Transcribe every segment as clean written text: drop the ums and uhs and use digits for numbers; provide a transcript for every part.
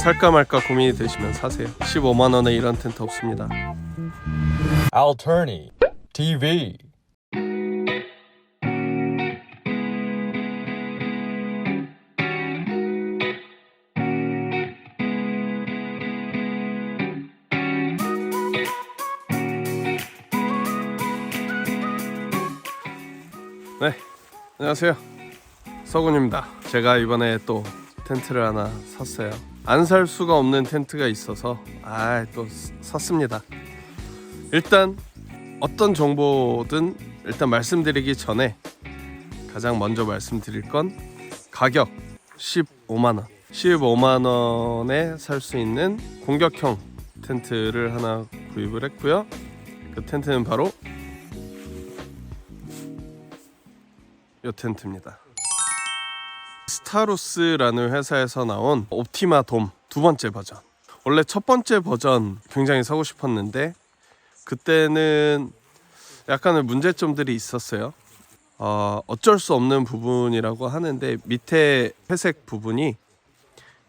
살까 말까 고민이 되시면 사세요. 15만원에 이런 텐트 없습니다. Alterny TV. 네, 안녕하세요. 서군입니다. 제가 이번에 또 텐트를 하나 샀어요. 안 살 수가 없는 텐트가 있어서 또 샀습니다. 일단 어떤 정보든 일단 말씀드리기 전에 가장 먼저 말씀드릴 건 가격 15만원 15만원에 살 수 있는 공격형 텐트를 하나 구입을 했고요. 그 텐트는 바로 이 텐트입니다. 스타루스라는 회사에서 나온 옵티마 돔 두 번째 버전. 원래 첫 번째 버전 굉장히 사고 싶었는데 그때는 약간의 문제점들이 있었어요. 어쩔 수 없는 부분이라고 하는데 밑에 회색 부분이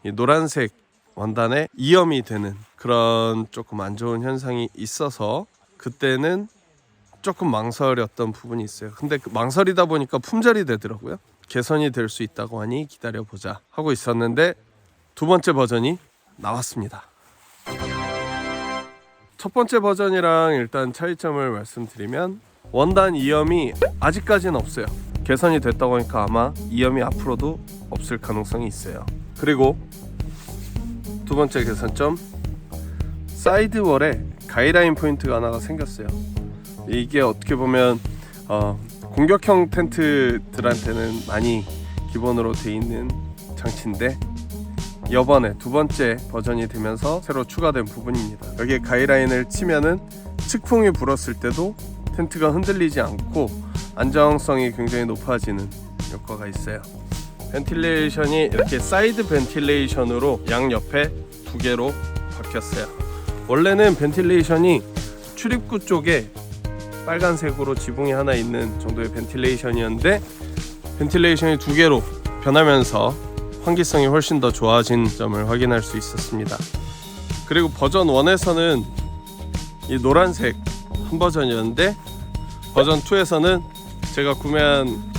이 노란색 원단에 이염이 되는 그런 조금 안 좋은 현상이 있어서 그때는 조금 망설였던 부분이 있어요. 근데 망설이다 보니까 품절이 되더라고요. 개선이 될 수 있다고 하니 기다려보자 하고 있었는데 두 번째 버전이 나왔습니다. 첫 번째 버전이랑 일단 차이점을 말씀드리면 원단 이염이 아직까지는 없어요. 개선이 됐다고 하니까 아마 이염이 앞으로도 없을 가능성이 있어요. 그리고 두 번째 개선점, 사이드월에 가이라인 포인트가 하나가 생겼어요. 이게 어떻게 보면 공격형 텐트들한테는 많이 기본으로 돼 있는 장치인데 이번에 두 번째 버전이 되면서 새로 추가된 부분입니다. 여기에 가이라인을 치면은 측풍이 불었을 때도 텐트가 흔들리지 않고 안정성이 굉장히 높아지는 효과가 있어요. 벤틸레이션이 이렇게 사이드 벤틸레이션으로 양옆에 두 개로 바뀌었어요. 원래는 벤틸레이션이 출입구 쪽에 빨간색으로 지붕이 하나 있는 정도의 벤틸레이션이었는데 벤틸레이션이 두 개로 변하면서 환기성이 훨씬 더 좋아진 점을 확인할 수 있었습니다. 그리고 버전 1에서는 이 노란색 한 버전이었는데 버전 2에서는 제가 구매한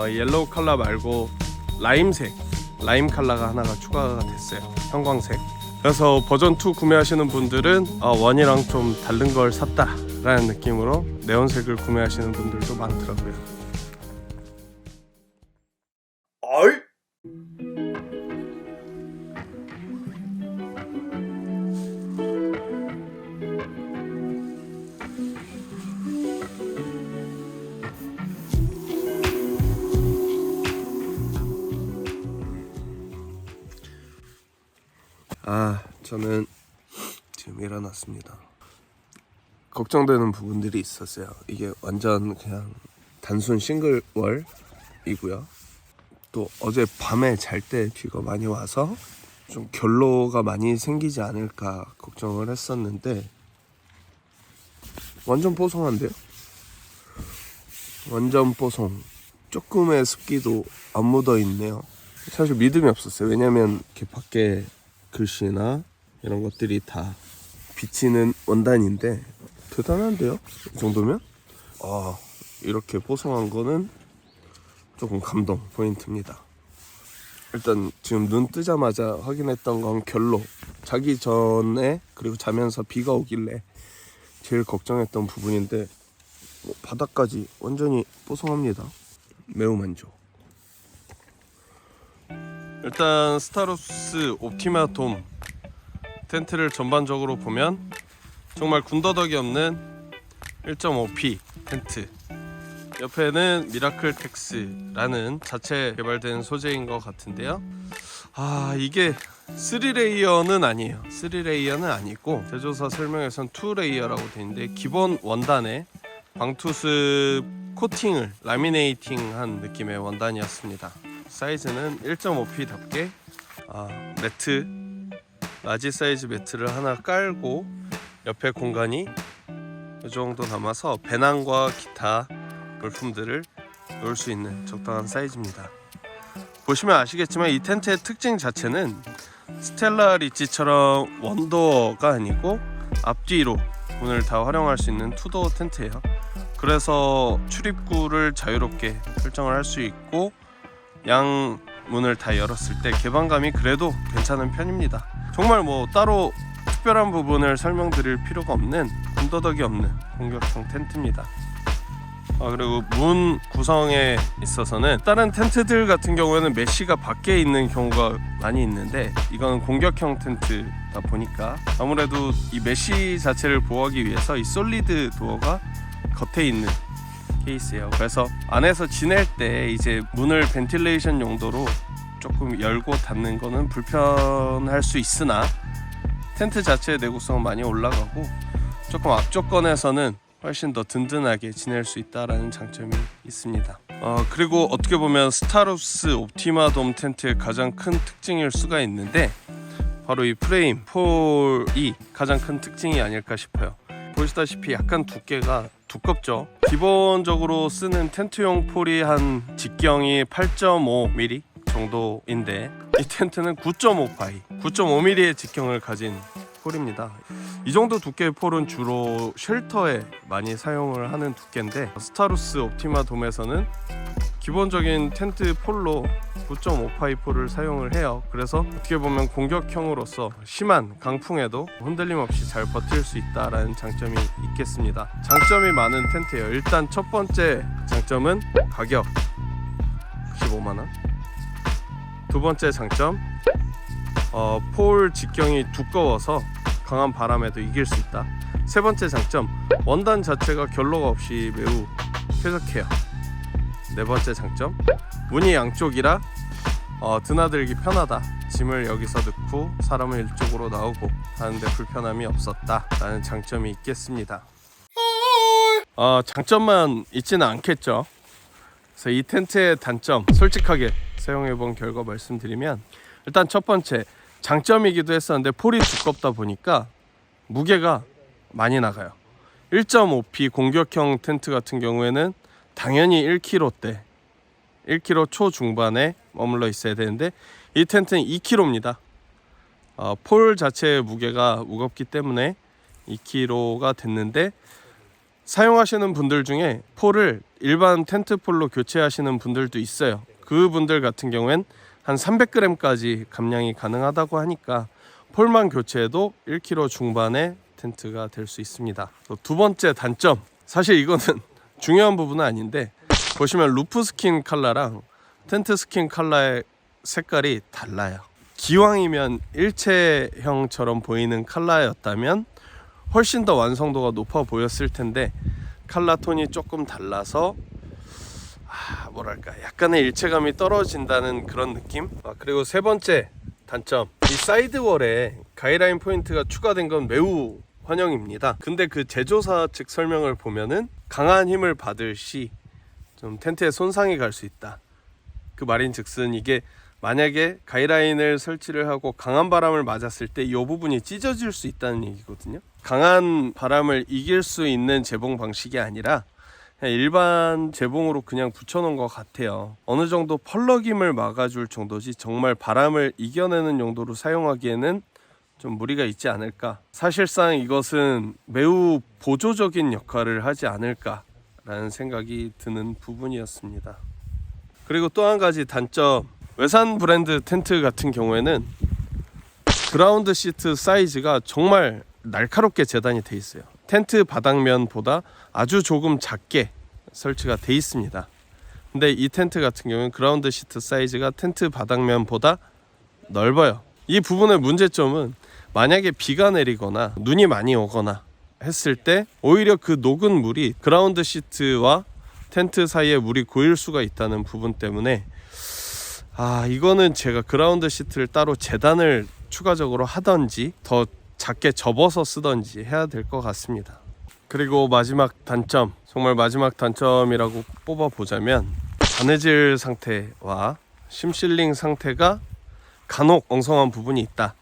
옐로우 컬러 말고 라임 컬러가 하나가 추가가 됐어요. 형광색. 그래서 버전 2 구매하시는 분들은 1이랑 좀 다른 걸 샀다 라는 느낌으로 네온색을 구매하시는 분들도 많더라고요. 저는 지금 일어났습니다. 걱정되는 부분들이 있었어요. 이게 완전 그냥 단순 싱글월이고요. 또 어제 밤에 잘 때 비가 많이 와서 좀 결로가 많이 생기지 않을까 걱정을 했었는데 완전 뽀송한데요? 완전 뽀송. 조금의 습기도 안 묻어 있네요. 사실 믿음이 없었어요. 왜냐면 이렇게 밖에 글씨나 이런 것들이 다 비치는 원단인데 대단한데요? 이 정도면? 이렇게 뽀송한 거는 조금 감동 포인트입니다. 일단 지금 눈 뜨자마자 확인했던 건 결로. 자기 전에 그리고 자면서 비가 오길래 제일 걱정했던 부분인데 바닥까지 완전히 뽀송합니다. 매우 만족. 일단 스타루스 옵티마 돔 텐트를 전반적으로 보면 정말 군더더기 없는 1.5P 텐트. 옆에는 미라클 텍스라는 자체 개발된 소재인 것 같은데요. 이게 3레이어는 아니에요. 3레이어는 아니고 제조사 설명에선 2레이어라고 되어 있는데 기본 원단에 방투스 코팅을 라미네이팅한 느낌의 원단이었습니다. 사이즈는 1.5P답게 매트 라지 사이즈 매트를 하나 깔고 옆에 공간이 이 정도 남아서 배낭과 기타 물품들을 놓을 수 있는 적당한 사이즈입니다. 보시면 아시겠지만 이 텐트의 특징 자체는 스텔라 리치처럼 원도어가 아니고 앞뒤로 문을 다 활용할 수 있는 투도어 텐트예요. 그래서 출입구를 자유롭게 설정을 할 수 있고 양 문을 다 열었을 때 개방감이 그래도 괜찮은 편입니다. 정말 뭐 따로 특별한 부분을 설명드릴 필요가 없는 군더더기 없는 공격형 텐트입니다. 그리고 문 구성에 있어서는 다른 텐트들 같은 경우에는 메쉬가 밖에 있는 경우가 많이 있는데 이건 공격형 텐트다 보니까 아무래도 이 메쉬 자체를 보호하기 위해서 이 솔리드 도어가 겉에 있는 케이스예요. 그래서 안에서 지낼 때 이제 문을 벤틸레이션 용도로 조금 열고 닫는 거는 불편할 수 있으나 텐트 자체의 내구성은 많이 올라가고 조금 앞조건에서는 훨씬 더 든든하게 지낼 수 있다라는 장점이 있습니다. 그리고 어떻게 보면 스타루스 옵티마돔 텐트의 가장 큰 특징일 수가 있는데 바로 이 프레임 폴이 가장 큰 특징이 아닐까 싶어요. 보시다시피 약간 두께가 두껍죠. 기본적으로 쓰는 텐트용 폴이 한 직경이 8.5mm 정도인데 이 텐트는 9.5파이 9.5mm의 직경을 가진 폴입니다. 이 정도 두께의 폴은 주로 쉘터에 많이 사용을 하는 두께인데 스타루스 옵티마 돔에서는 기본적인 텐트 폴로 9.5파이 폴을 사용을 해요. 그래서 어떻게 보면 공격형으로서 심한 강풍에도 흔들림 없이 잘 버틸 수 있다라는 장점이 있겠습니다. 장점이 많은 텐트예요. 일단 첫 번째 장점은 가격 95만원. 두 번째 장점 폴 직경이 두꺼워서 강한 바람에도 이길 수 있다. 세 번째 장점 원단 자체가 결로가 없이 매우 쾌적해요. 네 번째 장점 문이 양쪽이라 드나들기 편하다. 짐을 여기서 넣고 사람은 이쪽으로 나오고 하는데 불편함이 없었다 라는 장점이 있겠습니다. 장점만 있지는 않겠죠. 그래서 이 텐트의 단점 솔직하게 사용해본 결과 말씀드리면 일단 첫 번째 장점이기도 했었는데 폴이 두껍다 보니까 무게가 많이 나가요. 1.5P 공격형 텐트 같은 경우에는 당연히 1kg대 1kg 초중반에 머물러 있어야 되는데 이 텐트는 2kg입니다. 폴 자체의 무게가 무겁기 때문에 2kg가 됐는데 사용하시는 분들 중에 폴을 일반 텐트 폴로 교체하시는 분들도 있어요. 그분들 같은 경우엔 한 300g까지 감량이 가능하다고 하니까 폴만 교체해도 1kg 중반의 텐트가 될 수 있습니다. 두 번째 단점, 사실 이거는 중요한 부분은 아닌데 보시면 루프 스킨 컬러랑 텐트 스킨 컬러의 색깔이 달라요. 기왕이면 일체형처럼 보이는 컬러였다면 훨씬 더 완성도가 높아 보였을 텐데 컬러 톤이 조금 달라서 뭐랄까 약간의 일체감이 떨어진다는 그런 느낌. 그리고 세 번째 단점, 이 사이드월에 가이드라인 포인트가 추가된 건 매우 환영입니다. 근데 그 제조사 측 설명을 보면은 강한 힘을 받을 시 좀 텐트에 손상이 갈 수 있다. 그 말인즉슨 이게 만약에 가이드라인을 설치를 하고 강한 바람을 맞았을 때 이 부분이 찢어질 수 있다는 얘기거든요. 강한 바람을 이길 수 있는 재봉 방식이 아니라 그냥 일반 재봉으로 그냥 붙여놓은 것 같아요. 어느 정도 펄럭임을 막아줄 정도지 정말 바람을 이겨내는 용도로 사용하기에는 좀 무리가 있지 않을까. 사실상 이것은 매우 보조적인 역할을 하지 않을까라는 생각이 드는 부분이었습니다. 그리고 또 한 가지 단점, 외산 브랜드 텐트 같은 경우에는 그라운드 시트 사이즈가 정말 날카롭게 재단이 돼 있어요. 텐트 바닥면보다 아주 조금 작게 설치가 돼 있습니다. 근데 이 텐트 같은 경우는 그라운드 시트 사이즈가 텐트 바닥면보다 넓어요. 이 부분의 문제점은 만약에 비가 내리거나 눈이 많이 오거나 했을 때 오히려 그 녹은 물이 그라운드 시트와 텐트 사이에 물이 고일 수가 있다는 부분 때문에 이거는 제가 그라운드 시트를 따로 재단을 추가적으로 하던지 더 작게 접어서 쓰던지 해야 될 것 같습니다. 그리고 마지막 단점, 정말 마지막 단점이라고 뽑아보자면 바느질 상태와 심실링 상태가 간혹 엉성한 부분이 있다.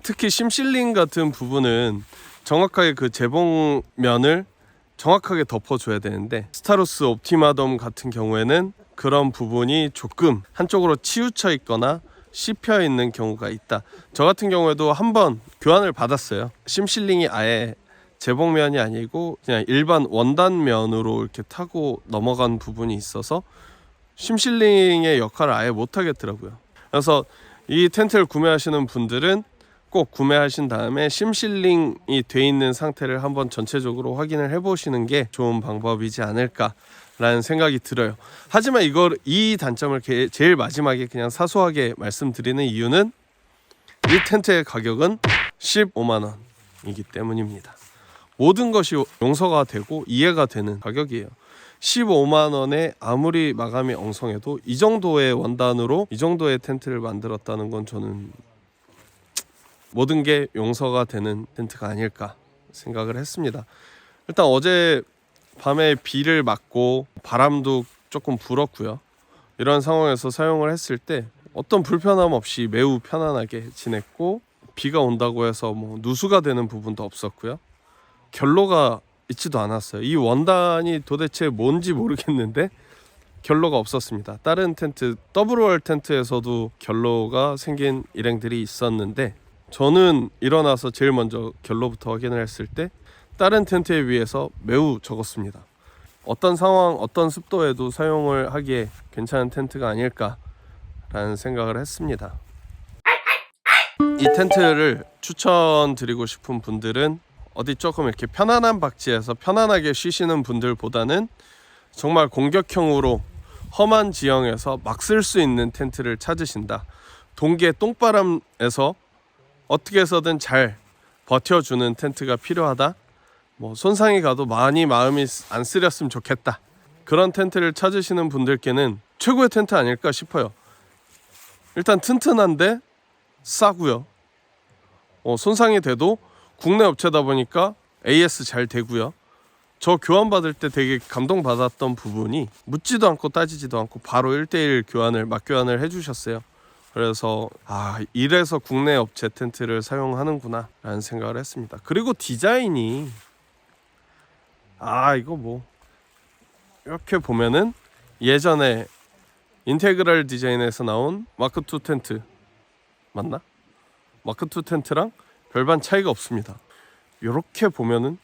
특히 심실링 같은 부분은 정확하게 그 재봉면을 정확하게 덮어줘야 되는데 스타루스 옵티마돔 같은 경우에는 그런 부분이 조금 한쪽으로 치우쳐 있거나 씹혀 있는 경우가 있다. 저 같은 경우에도 한번 교환을 받았어요. 심실링이 아예 제복면이 아니고 그냥 일반 원단면으로 이렇게 타고 넘어간 부분이 있어서 심실링의 역할을 아예 못 하겠더라고요. 그래서 이 텐트를 구매하시는 분들은 꼭 구매하신 다음에 심실링이 돼 있는 상태를 한번 전체적으로 확인을 해보시는 게 좋은 방법이지 않을까라는 생각이 들어요. 하지만 이 단점을 제일 마지막에 그냥 사소하게 말씀드리는 이유는 이 텐트의 가격은 15만 원이기 때문입니다. 모든 것이 용서가 되고 이해가 되는 가격이에요. 15만 원에 아무리 마감이 엉성해도 이 정도의 원단으로 이 정도의 텐트를 만들었다는 건 저는 모든 게 용서가 되는 텐트가 아닐까 생각을 했습니다. 일단 어제 밤에 비를 맞고 바람도 조금 불었고요. 이런 상황에서 사용을 했을 때 어떤 불편함 없이 매우 편안하게 지냈고, 비가 온다고 해서 뭐 누수가 되는 부분도 없었고요. 결로가 있지도 않았어요. 이 원단이 도대체 뭔지 모르겠는데 결로가 없었습니다. 다른 텐트, 더블월 텐트에서도 결로가 생긴 일행들이 있었는데 저는 일어나서 제일 먼저 결로부터 확인을 했을 때 다른 텐트에 비해서 매우 적었습니다. 어떤 상황, 어떤 습도에도 사용을 하기에 괜찮은 텐트가 아닐까라는 생각을 했습니다. 이 텐트를 추천드리고 싶은 분들은 어디 조금 이렇게 편안한 박지에서 편안하게 쉬시는 분들보다는 정말 공격형으로 험한 지형에서 막 쓸 수 있는 텐트를 찾으신다. 동계 똥바람에서 어떻게 해서든 잘 버텨주는 텐트가 필요하다. 뭐 손상이 가도 많이 마음이 안 쓰렸으면 좋겠다. 그런 텐트를 찾으시는 분들께는 최고의 텐트 아닐까 싶어요. 일단 튼튼한데 싸고요. 손상이 돼도 국내 업체다 보니까 AS 잘 되고요. 저 교환받을 때 되게 감동받았던 부분이 묻지도 않고 따지지도 않고 바로 1대1 맞교환을 해주셨어요. 그래서 이래서 국내 업체 텐트를 사용하는구나 라는 생각을 했습니다. 그리고 디자인이 이거 뭐 이렇게 보면은 예전에 인테그랄 디자인에서 나온 마크2 텐트 맞나? 마크2 텐트랑 별반 차이가 없습니다. 이렇게 보면은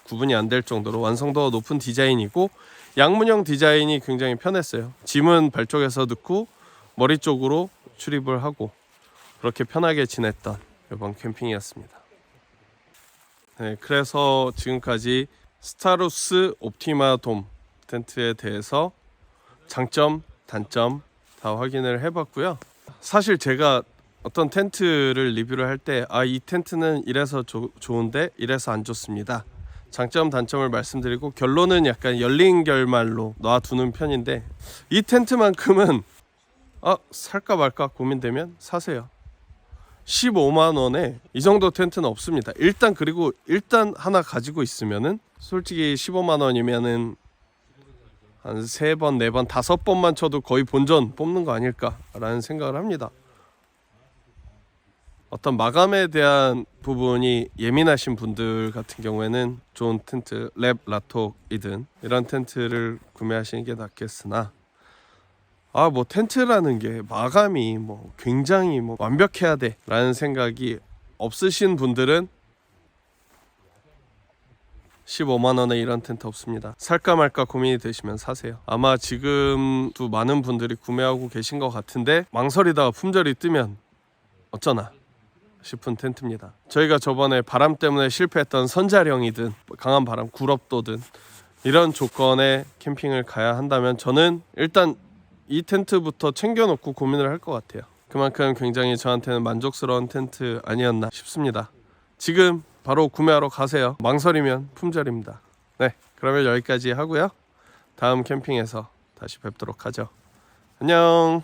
구분이 안 될 정도로 완성도가 높은 디자인이고, 양문형 디자인이 굉장히 편했어요. 짐은 발 쪽에서 넣고 머리 쪽으로 출입을 하고 그렇게 편하게 지냈던 이번 캠핑이었습니다. 네, 그래서 지금까지 스타루스 옵티마 돔 텐트에 대해서 장점, 단점 다 확인을 해봤고요. 사실 제가 어떤 텐트를 리뷰를 할 때 이 텐트는 이래서 좋은데 이래서 안 좋습니다. 장점, 단점을 말씀드리고 결론은 약간 열린 결말로 놔두는 편인데, 이 텐트만큼은 살까 말까 고민되면 사세요. 15만 원에 이 정도 텐트는 없습니다. 일단 하나 가지고 있으면은 솔직히 15만 원이면은 한 3번, 4번, 5번만 쳐도 거의 본전 뽑는 거 아닐까라는 생각을 합니다. 어떤 마감에 대한 부분이 예민하신 분들 같은 경우에는 좋은 텐트, 랩, 라톡이든 이런 텐트를 구매하시는 게 낫겠으나, 뭐 텐트라는 게 마감이 뭐 굉장히 뭐 완벽해야 돼 라는 생각이 없으신 분들은 15만 원에 이런 텐트 없습니다. 살까 말까 고민이 되시면 사세요. 아마 지금도 많은 분들이 구매하고 계신 것 같은데 망설이다가 품절이 뜨면 어쩌나 싶은 텐트입니다. 저희가 저번에 바람 때문에 실패했던 선자령이든 강한 바람, 굴업도든 이런 조건에 캠핑을 가야 한다면 저는 일단 이 텐트부터 챙겨놓고 고민을 할 것 같아요. 그만큼 굉장히 저한테는 만족스러운 텐트 아니었나 싶습니다. 지금 바로 구매하러 가세요. 망설이면 품절입니다. 네, 그러면 여기까지 하고요. 다음 캠핑에서 다시 뵙도록 하죠. 안녕.